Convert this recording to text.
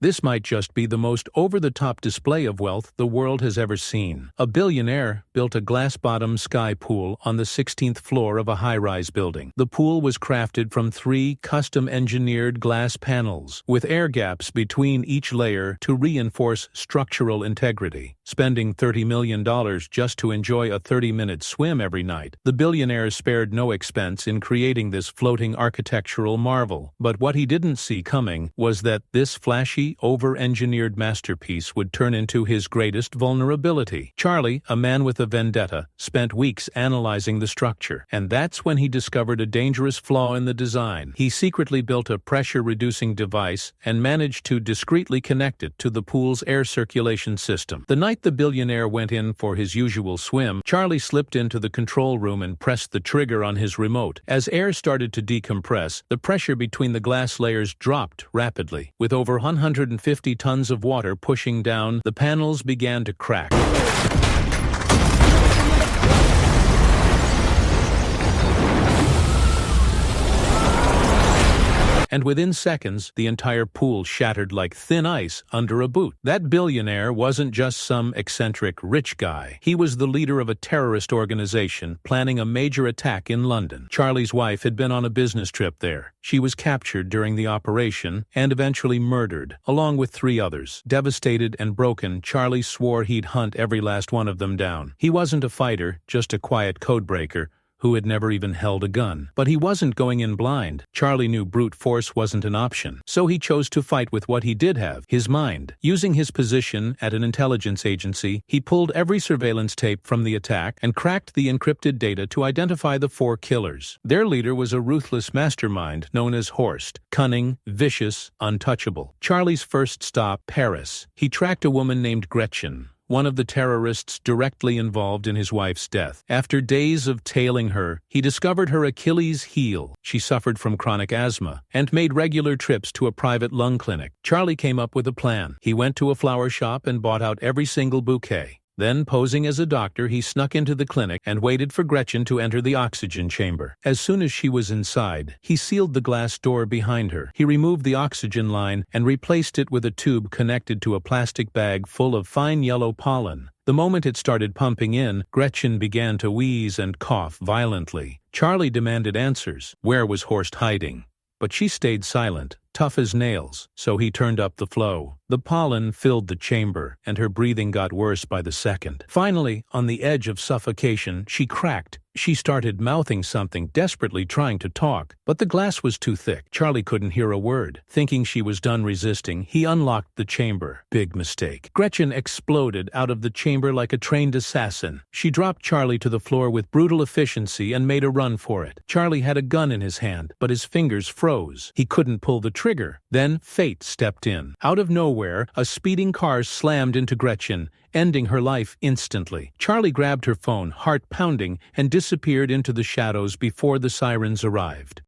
This might just be the most over-the-top display of wealth the world has ever seen. A billionaire built a glass-bottom sky pool on the 16th floor of a high-rise building. The pool was crafted from 3 custom-engineered glass panels, with air gaps between each layer to reinforce structural integrity. Spending $30 million just to enjoy a 30-minute swim every night, the billionaire spared no expense in creating this floating architectural marvel. But what he didn't see coming was that this flashy, over-engineered masterpiece would turn into his greatest vulnerability. Charlie, a man with a vendetta, spent weeks analyzing the structure, and that's when he discovered a dangerous flaw in the design. He secretly built a pressure-reducing device and managed to discreetly connect it to the pool's air circulation system. The night the billionaire went in for his usual swim, Charlie slipped into the control room and pressed the trigger on his remote. As air started to decompress, the pressure between the glass layers dropped rapidly. With over 150 tons of water pushing down, the panels began to crack. And within seconds, the entire pool shattered like thin ice under a boot. That billionaire wasn't just some eccentric rich guy. He was the leader of a terrorist organization planning a major attack in London. Charlie's wife had been on a business trip there. She was captured during the operation and eventually murdered, along with 3 others. Devastated and broken, Charlie swore he'd hunt every last one of them down. He wasn't a fighter, just a quiet codebreaker who had never even held a gun. But he wasn't going in blind. Charlie knew brute force wasn't an option, so he chose to fight with what he did have, his mind. Using his position at an intelligence agency, he pulled every surveillance tape from the attack and cracked the encrypted data to identify the 4 killers. Their leader was a ruthless mastermind known as Horst, cunning, vicious, untouchable. Charlie's first stop, Paris. He tracked a woman named Gretchen, one of the terrorists directly involved in his wife's death. After days of tailing her, he discovered her Achilles heel. She suffered from chronic asthma and made regular trips to a private lung clinic. Charlie came up with a plan. He went to a flower shop and bought out every single bouquet. Then, posing as a doctor, he snuck into the clinic and waited for Gretchen to enter the oxygen chamber. As soon as she was inside, he sealed the glass door behind her. He removed the oxygen line and replaced it with a tube connected to a plastic bag full of fine yellow pollen. The moment it started pumping in, Gretchen began to wheeze and cough violently. Charlie demanded answers. Where was Horst hiding? But she stayed silent, tough as nails, so he turned up the flow. The pollen filled the chamber, and her breathing got worse by the second. Finally, on the edge of suffocation, she cracked. She started mouthing something, desperately trying to talk, but the glass was too thick. Charlie couldn't hear a word. Thinking she was done resisting, he unlocked the chamber. Big mistake. Gretchen exploded out of the chamber like a trained assassin. She dropped Charlie to the floor with brutal efficiency and made a run for it. Charlie had a gun in his hand, but his fingers froze. He couldn't pull the trigger. Then fate stepped in. Out of nowhere, a speeding car slammed into Gretchen, ending her life instantly. Charlie grabbed her phone, heart pounding, and disappeared into the shadows before the sirens arrived.